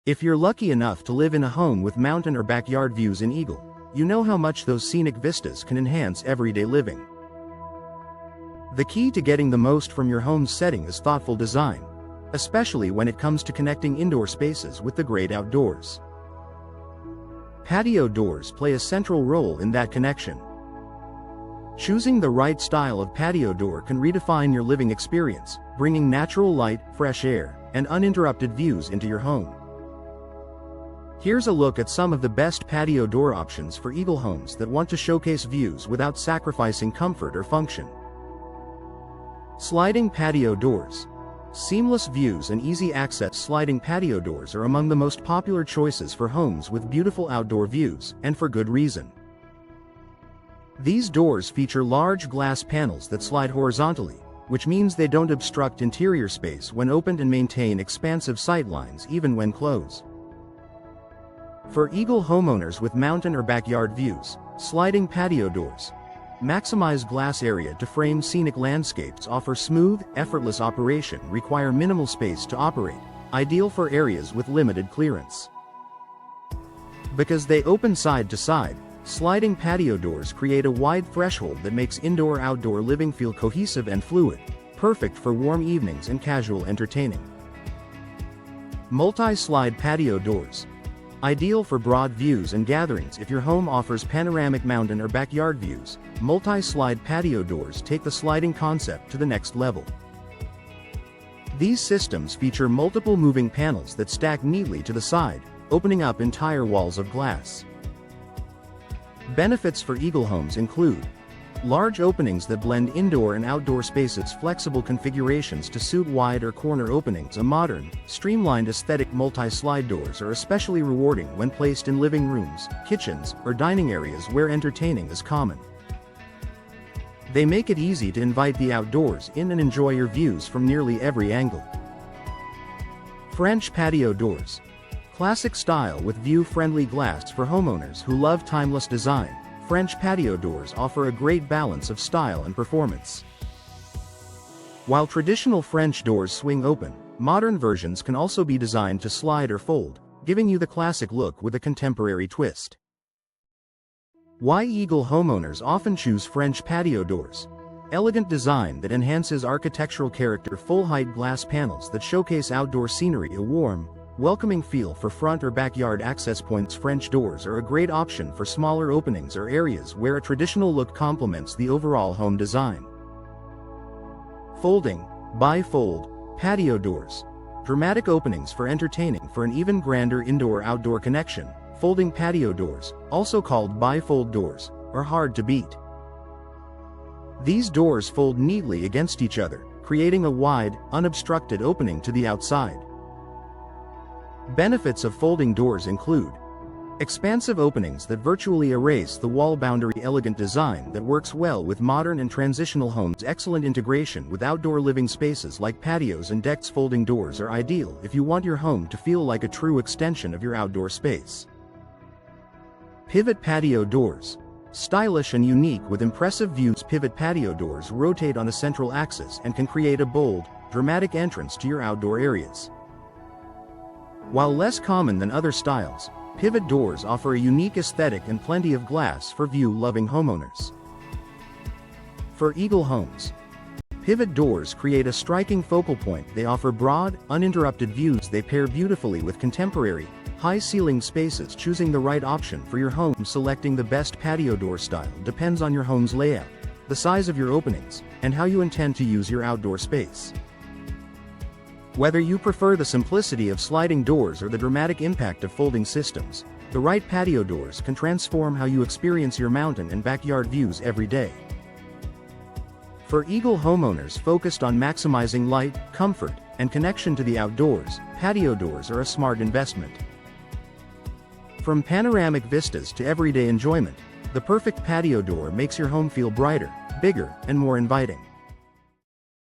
If you're lucky enough to live in a home with mountain or backyard views in Eagle, you know how much those scenic vistas can enhance everyday living. The key to getting the most from your home's setting is thoughtful design, especially when it comes to connecting indoor spaces with the great outdoors. Patio doors play a central role in that connection. Choosing the right style of patio door can redefine your living experience, bringing natural light, fresh air, and uninterrupted views into your home. Here's a look at some of the best patio door options for Eagle homes that want to showcase views without sacrificing comfort or function. Sliding patio doors. Seamless views and easy access sliding patio doors are among the most popular choices for homes with beautiful outdoor views, and for good reason. These doors feature large glass panels that slide horizontally, which means they don't obstruct interior space when opened and maintain expansive sight lines even when closed. For Eagle homeowners with mountain or backyard views, sliding patio doors maximize glass area to frame scenic landscapes, offer smooth, effortless operation, require minimal space to operate, ideal for areas with limited clearance. Because they open side to side, sliding patio doors create a wide threshold that makes indoor-outdoor living feel cohesive and fluid, perfect for warm evenings and casual entertaining. Multi-slide patio doors. Ideal for broad views and gatherings. If your home offers panoramic mountain or backyard views, multi-slide patio doors take the sliding concept to the next level. These systems feature multiple moving panels that stack neatly to the side, opening up entire walls of glass. Benefits for Eagle homes include large openings that blend indoor and outdoor spaces, flexible configurations to suit wide or corner openings. A modern, streamlined aesthetic. Multi-slide doors are especially rewarding when placed in living rooms, kitchens, or dining areas where entertaining is common. They make it easy to invite the outdoors in and enjoy your views from nearly every angle. French patio doors. Classic style with view-friendly glass for homeowners who love timeless design. French patio doors offer a great balance of style and performance. While traditional French doors swing open, modern versions can also be designed to slide or fold, giving you the classic look with a contemporary twist. Why Eagle homeowners often choose French patio doors. Elegant design that enhances architectural character. Full-height glass panels that showcase outdoor scenery. A warm, welcoming feel for front or backyard access points. French doors are a great option for smaller openings or areas where a traditional look complements the overall home design. Folding, bifold, patio doors. Dramatic openings for entertaining. For an even grander indoor-outdoor connection, folding patio doors, also called bifold doors, are hard to beat. These doors fold neatly against each other, creating a wide, unobstructed opening to the outside. Benefits of folding doors include expansive openings that virtually erase the wall boundary. Elegant design that works well with modern and transitional homes. Excellent integration with outdoor living spaces like patios and decks. Folding doors are ideal if you want your home to feel like a true extension of your outdoor space. Pivot patio doors. Stylish and unique with impressive views. Pivot patio doors rotate on a central axis and can create a bold, dramatic entrance to your outdoor areas. While less common than other styles, pivot doors offer a unique aesthetic and plenty of glass for view-loving homeowners. For Eagle homes, pivot doors create a striking focal point. They offer broad, uninterrupted views. They pair beautifully with contemporary, high-ceiling spaces. Choosing the right option for your home. Selecting the best patio door style depends on your home's layout, the size of your openings, and how you intend to use your outdoor space. Whether you prefer the simplicity of sliding doors or the dramatic impact of folding systems, the right patio doors can transform how you experience your mountain and backyard views every day. For Eagle homeowners focused on maximizing light, comfort, and connection to the outdoors, patio doors are a smart investment. From panoramic vistas to everyday enjoyment, the perfect patio door makes your home feel brighter, bigger, and more inviting.